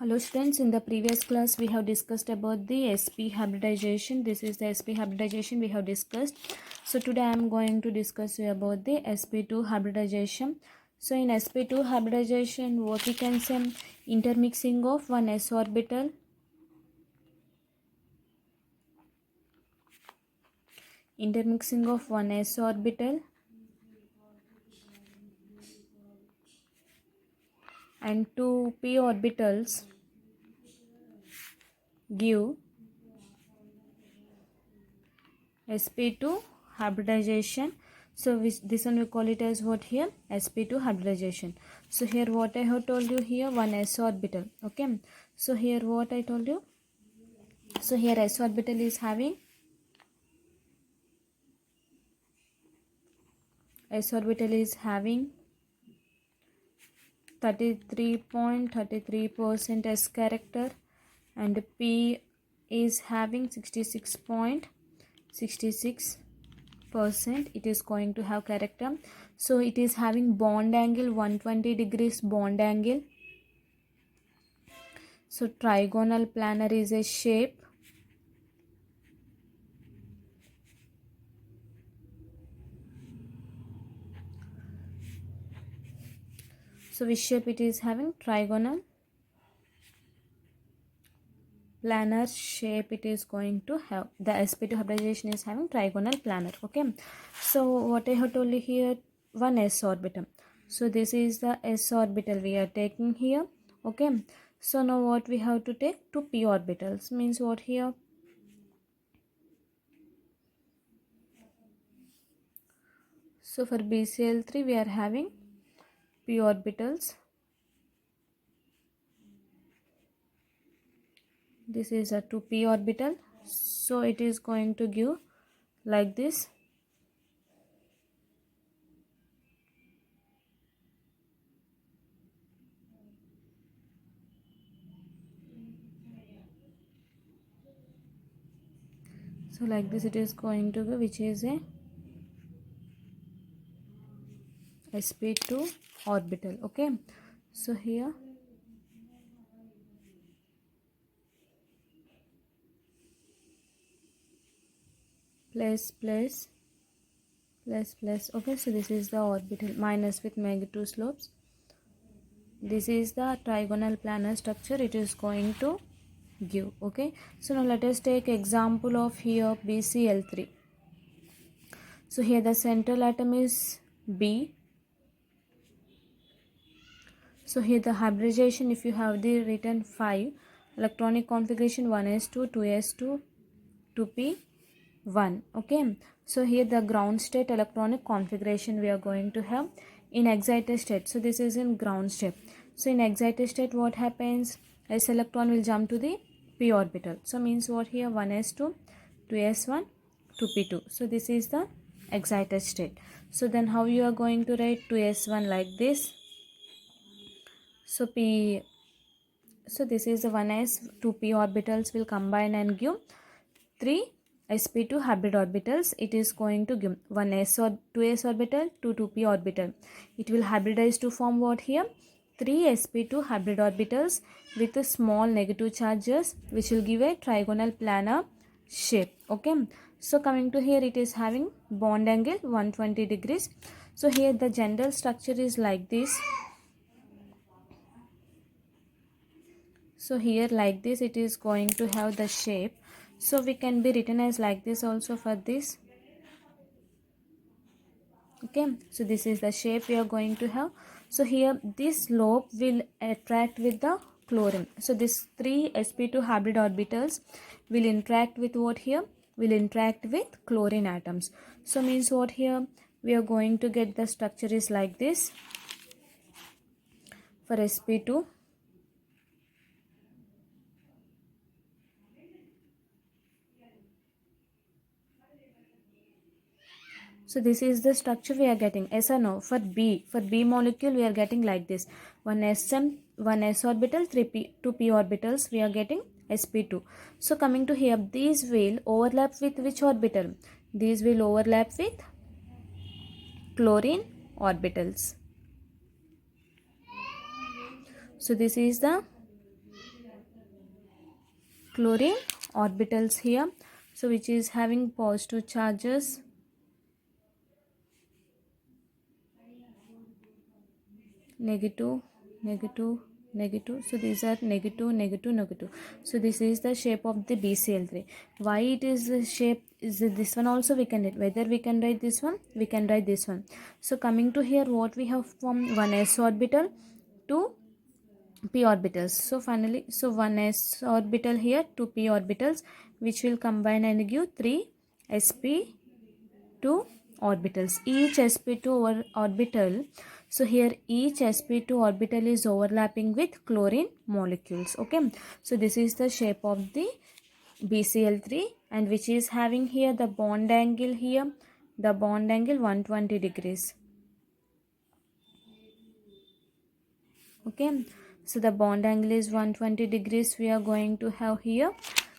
Hello students, in the previous class we have discussed about the sp hybridization. This is the sp hybridization we have discussed. So today I am going to discuss about the sp2 hybridization. So in sp2 hybridization, what we can say, intermixing of one s orbital and two p orbitals give sp2 hybridization. So this one we call it as what here, sp2 hybridization. So here what I have told you here, one s orbital. Okay, so here what I told you, so here s orbital is having 33.33% s character and p is having 66.66%. it is going to have character. So it is having bond angle 120 degrees bond angle. So trigonal planar is a shape. So which shape it is having? Trigonal planar shape it is going to have. The sp2 hybridization is having trigonal planar. Okay, so what I have told you here, one s orbital. So this is the s orbital we are taking here. Okay, so now what we have to take? Two p orbitals. Means what here? So for BCl3 we are having p orbitals. This is a 2p orbital. So it is going to give like this. So like this it is going to go, which is a sp2 orbital. Okay, so here plus. Okay, so this is the orbital minus with negative slopes. This is the trigonal planar structure it is going to give. Okay, so now let us take example of here BCl3. So here the central atom is B. So here the hybridization, if you have the written 5 electronic configuration, 1s2, 2s2, 2p1. Okay, so here the ground state electronic configuration we are going to have in excited state. So this is in ground state. So in excited state what happens? S electron will jump to the p orbital. So means what here, 1s2, 2s1, 2p2. So this is the excited state. So then how you are going to write 2s1 like this? So this is the 1s, 2p orbitals will combine and give 3 sp2 hybrid orbitals. It is going to give 1s or 2s orbital, 2p orbital. It will hybridize to form what here? 3 sp2 hybrid orbitals with a small negative charges, which will give a trigonal planar shape. Okay, so coming to here, it is having bond angle 120 degrees. So here the general structure is like this. So here like this it is going to have the shape. So we can be written as like this also for this. Okay, so this is the shape we are going to have. So here this lobe will attract with the chlorine. So this 3 sp2 hybrid orbitals will interact with what here? Will interact with chlorine atoms. So means what here? We are going to get the structure is like this for sp2. So this is the structure we are getting. Yes or no? For B molecule we are getting like this. One s orbital, 2p orbitals we are getting sp2. So coming to here, these will overlap with which orbital? These will overlap with chlorine orbitals. So this is the chlorine orbitals here, so which is having positive charges, negative, negative, negative. So these are negative, negative, negative. So this is the shape of the BCl3. Why it is the shape is this one also we can write. Whether we can write this one, we can write this one. So coming to here, what we have from one s orbital, two p orbitals. So finally, so one s orbital here, two p orbitals, which will combine and give three sp2 orbitals. Each sp2 orbital, so here each sp2 orbital is overlapping with chlorine molecules. Okay, so this is the shape of the BCl3, and which is having here the bond angle here, the bond angle 120 degrees. Okay, so the bond angle is 120 degrees we are going to have here.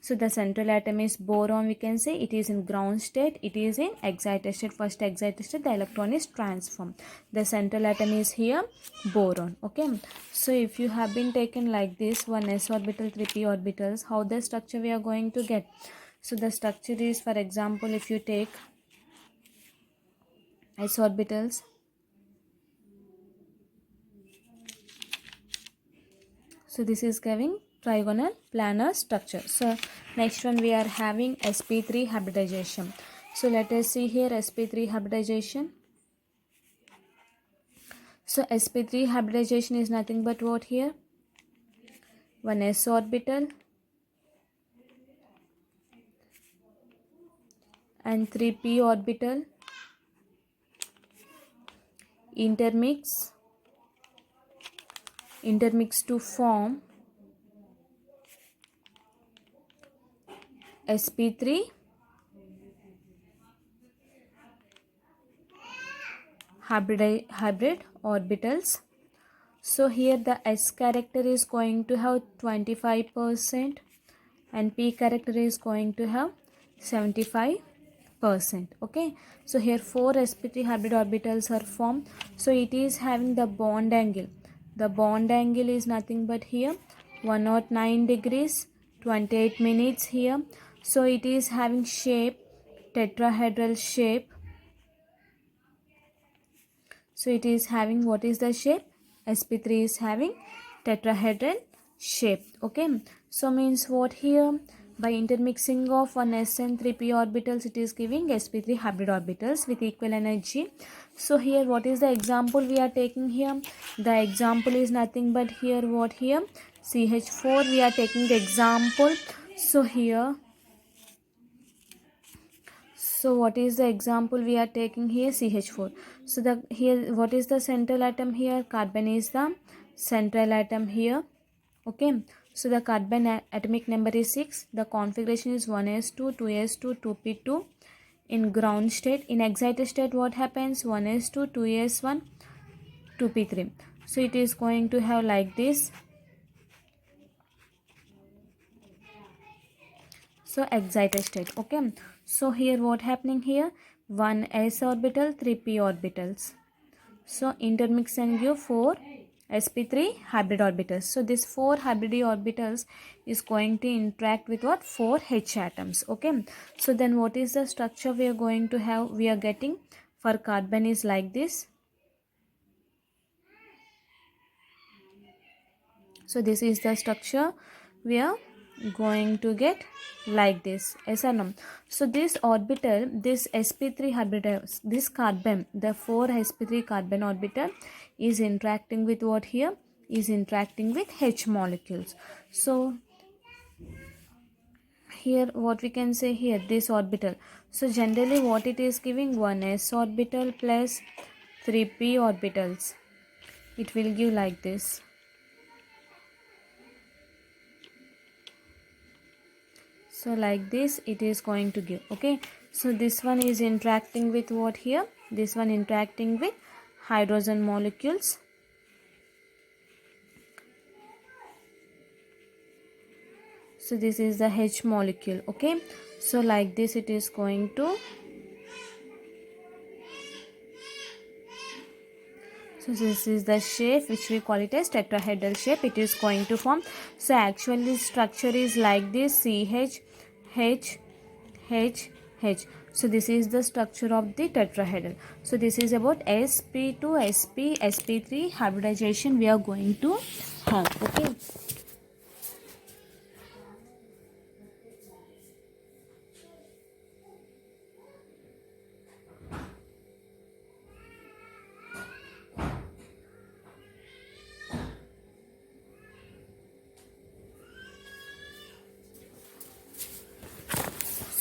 So the central atom is boron, we can say it is in ground state, it is in excited state. First excited state, the electron is transformed. The central atom is here boron. Okay, so if you have been taken like this, one s orbital, three p orbitals, how the structure we are going to get? So the structure is, for example, if you take s orbitals, so this is giving trigonal planar structure. So next one we are having sp3 hybridization. So let us see here sp3 hybridization. So sp3 hybridization is nothing but what here? One s orbital and 3p orbital intermix to form sp3 hybrid orbitals. So here the s character is going to have 25% and p character is going to have 75%. Okay, so here four sp3 hybrid orbitals are formed. So it is having the bond angle. The bond angle is nothing but here 109 degrees 28 minutes here. So it is having shape tetrahedral shape. So it is having, what is the shape? sp3 is having tetrahedral shape. Okay, so means what here? By intermixing of one s and 3p orbitals, it is giving sp3 hybrid orbitals with equal energy. So here what is the example we are taking here? The example is nothing but here, what here? CH4 we are taking the example. So here, so what is the example we are taking here? CH4. So the here, what is the central atom here? Carbon is the central atom here. Okay, so the carbon atomic number is 6. The configuration is 1s2, 2s2, 2p2 in ground state. In excited state, what happens? 1s2, 2s1, 2p3. So it is going to have like this. So excited state. Okay, so here what happening here? 1s orbital, 3p orbitals. So intermix and give 4 sp3 hybrid orbitals. So this 4 hybrid orbitals is going to interact with what? 4 H atoms. Okay, so then what is the structure we are going to have? We are getting for carbon is like this. So this is the structure we are going to get like this. Yes or no? So this orbital, this sp3 hybrid, this carbon, the 4 sp3 carbon orbital is interacting with what here? Is interacting with H molecules. So here what we can say here, this orbital. So generally what it is giving? 1s orbital plus 3p orbitals. It will give like this. So like this it is going to give. Okay, so this one is interacting with what here? This one interacting with hydrogen molecules. So this is the H molecule. Okay, so like this it is going to. So this is the shape which we call it as tetrahedral shape. It is going to form. So actually structure is like this: CH, H, H, H. So this is the structure of the tetrahedral. So this is about sp2, sp, sp3 hybridization we are going to have. Okay.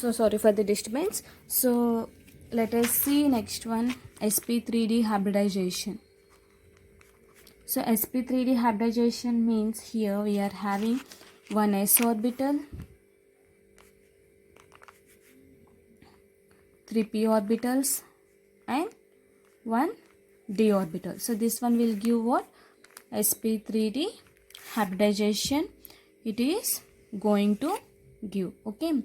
So sorry for the disturbance. So let us see next one, sp3d hybridization. So sp3d hybridization means here we are having one s orbital, 3 p orbitals and one d orbital. So this one will give what? sp3d hybridization it is going to give. Okay.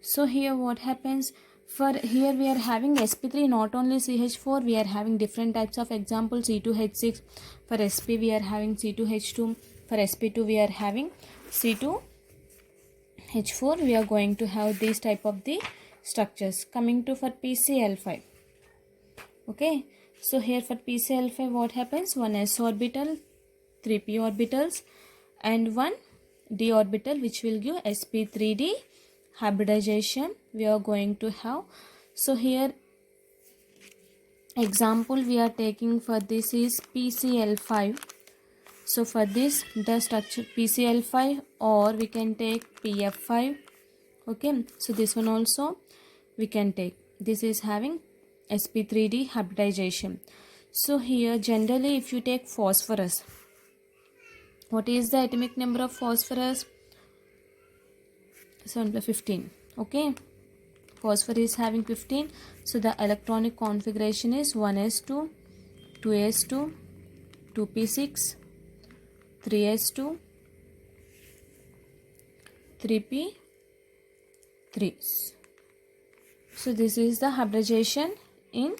So here what happens, for here we are having sp3, not only CH4, we are having different types of example, C2H6. For sp we are having C2H2. For sp2 we are having C2H4. We are going to have these type of the structures. Coming to for PCl5. Okay. So here for PCl5 what happens, one s orbital, 3 p orbitals and one d orbital, which will give sp3d hybridization we are going to have. So here example we are taking for this is PCl5. So for this the structure PCl5, or we can take PF5. Okay. So this one also we can take. This is having sp3d hybridization. So here generally if you take phosphorus, what is the atomic number of phosphorus? 15. Okay. Phosphorus is having 15. So the electronic configuration is 1s2, 2s2, 2p6, 3s2, 3p3. So this is the hybridization in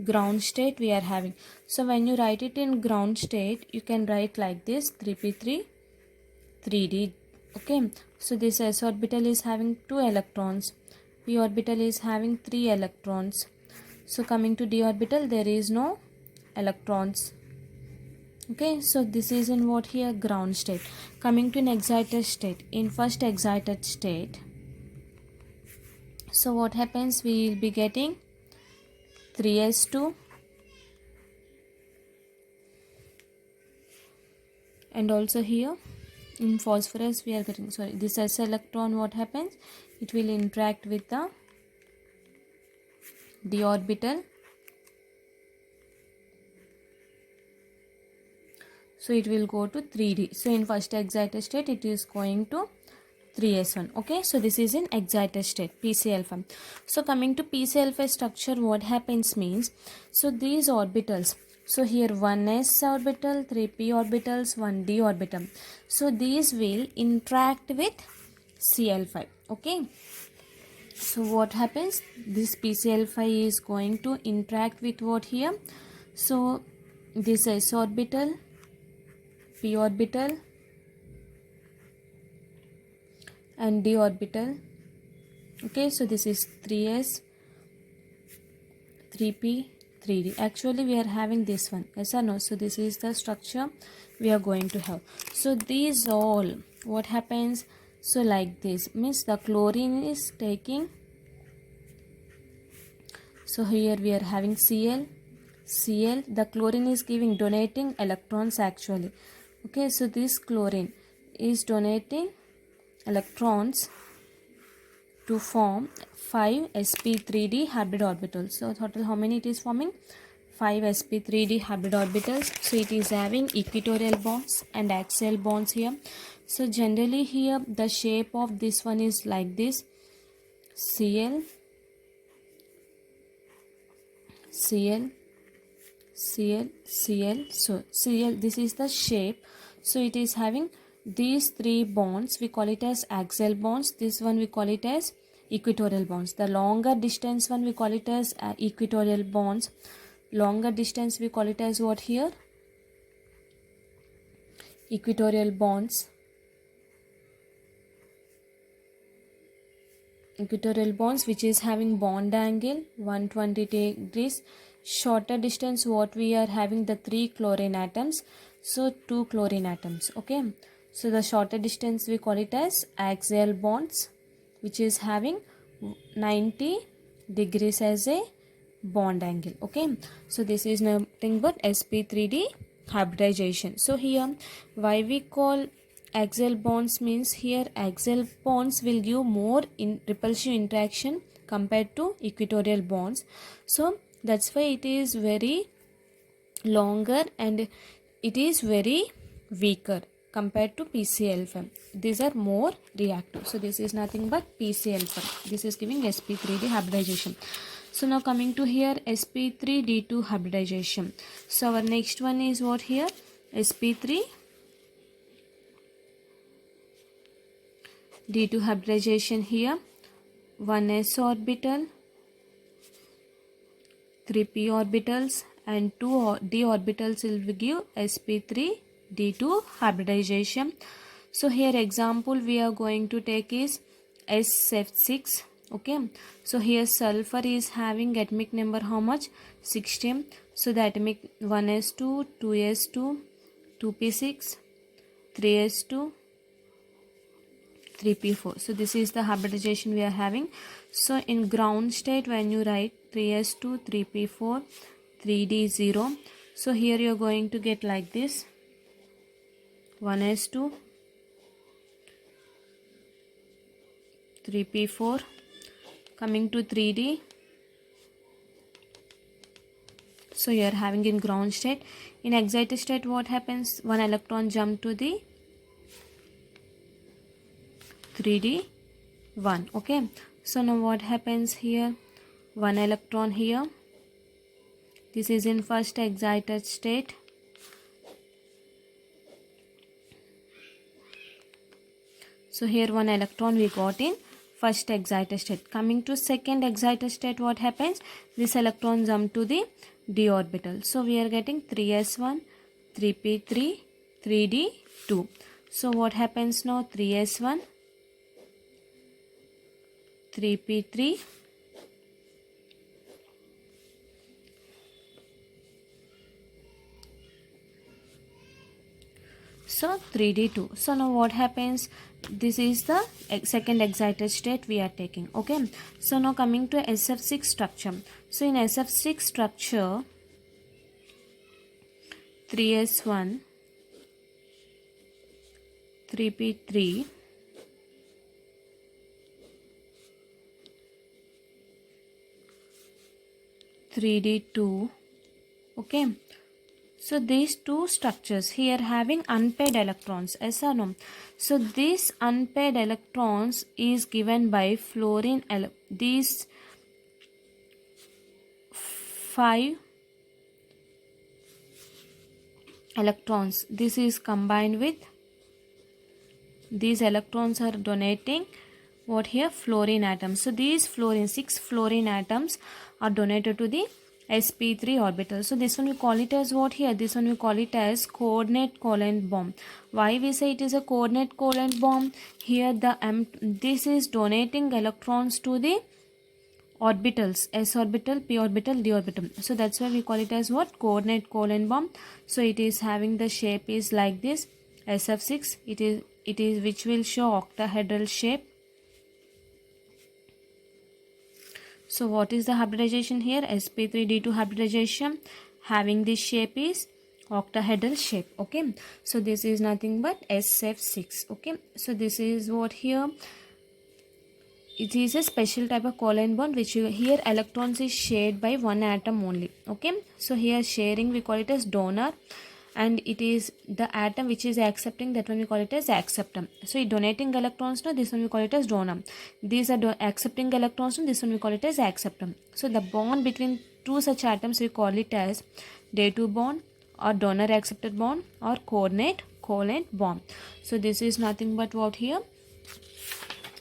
ground state we are having. So when you write it in ground state, you can write like this: 3p3, 3d. Okay. So this s orbital is having 2 electrons, p orbital is having 3 electrons. So coming to d orbital, there is no electrons. Okay. So this is in what here, ground state. Coming to an excited state, in first excited state, so what happens, we will be getting 3s2 and also here in phosphorus we are getting, sorry, this s electron, what happens, it will interact with the d orbital. So it will go to 3d. So in first excited state it is going to 3s1. Okay. So this is in excited state, PCl5. So coming to PCl5 structure, what happens means, so these orbitals, so here 1s orbital, 3p orbitals, 1d orbital. So these will interact with Cl5. Okay. So what happens, this PCl5 is going to interact with what here, so this s orbital, p orbital and d orbital. Okay. So this is 3s, 3p, 3d. Actually we are having this one, yes or no? So this is the structure we are going to have. So these all, what happens, so like this means the chlorine is taking, so here we are having Cl, the chlorine is giving, donating electrons actually. Okay. So this chlorine is donating electrons to form 5 sp3d hybrid orbitals. So total how many it is forming? 5 sp3d hybrid orbitals. So it is having equatorial bonds and axial bonds here. So generally here the shape of this one is like this: Cl, Cl, Cl, Cl. So Cl, this is the shape. So it is having these 3 bonds, we call it as axial bonds. This one we call it as equatorial bonds. The longer distance one we call it as equatorial bonds. longer distance we call it as what here? Equatorial bonds. Equatorial bonds which is having bond angle 120 degrees. Shorter distance what we are having, the 3 chlorine atoms, so 2 chlorine atoms. Okay, so the shorter distance we call it as axial bonds which is having 90 degrees as a bond angle. Okay, so this is nothing but sp3d hybridization. So here why we call axial bonds means here axial bonds will give more repulsive interaction compared to equatorial bonds. So that's why it is very longer and it is very weaker compared to PCl5. These are more reactive. So this is nothing but PCl5. This is giving sp3d hybridization. So now coming to here sp3d2 hybridization. So our next one is what here? sp3 d2 hybridization. Here 1s orbital, 3p orbitals and 2 d orbitals will give sp3 d2 hybridization. So here example we are going to take is SF6. Okay, so here sulfur is having atomic number how much? 16. So the atomic 1s2, 2s2, 2p6, 3s2, 3p4. So this is the hybridization we are having. So in ground state when you write 3s2, 3p4, 3d0, so here you are going to get like this: 1s2, 3p4. Coming to 3d, so you are having in ground state. In excited state what happens? One electron jump to the 3d1. Okay, so now what happens here? One electron here. This is in first excited state. So here one electron we got in first excited state. Coming to second excited state, what happens? This electron jump to the d orbital. So we are getting 3s1, 3p3, 3d2. So what happens now? 3s1, 3p3, so 3d2. So now what happens? This is the second excited state we are taking. Okay, so now coming to SF6 structure. So in SF6 structure, 3s1, 3p3, 3d2. Okay, so these two structures here having unpaired electrons, yes or no? So these unpaired electrons is given by fluorine. These 5 electrons, this is combined with these electrons are donating what here? Fluorine atoms. So these 6 fluorine atoms are donated to the sp3 orbital. So this one we call it as what here? This one we call it as coordinate covalent bond. Why we say it is a coordinate covalent bond? Here the this is donating electrons to the orbitals, s orbital, p orbital, d orbital. So that's why we call it as what? Coordinate covalent bond. So it is having the shape is like this, SF6. It is which will show octahedral shape. So what is the hybridization here? sp3d2 hybridization having this shape is octahedral shape. Okay, so this is nothing but SF6. Okay, so this is what here? It is a special type of covalent bond which here electrons is shared by one atom only. Okay, so here sharing we call it as donor, and it is the atom which is accepting, that one we call it as acceptor. So donating electrons, no, this one we call it as donor. These are accepting electrons, no, this one we call it as acceptor. So the bond between two such atoms we call it as day2 bond or donor acceptor bond or coordinate covalent bond. So this is nothing but what here?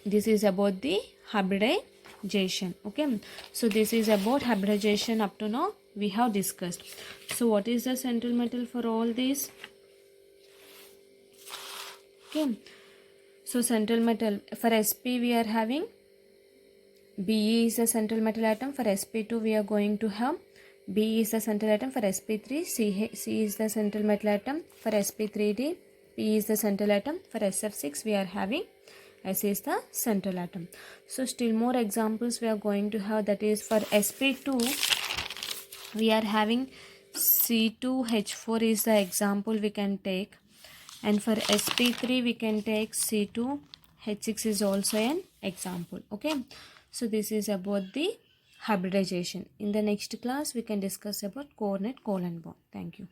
This is about the hybridization. Okay, so this is about hybridization. Up to now we have discussed. So what is the central metal for all these? Okay, so central metal for sp we are having Be is the central metal atom. For sp2 we are going to have B is the central atom. For sp3 C is the central metal atom. For sp3d P is the central atom. For sf6 we are having S is the central atom. So still more examples we are going to have, that is for sp2 we are having C2H4 is the example we can take, and for sp3 we can take C2H6 is also an example. Okay, so this is about the hybridization. In the next class we can discuss about coordinate covalent bond. Thank you.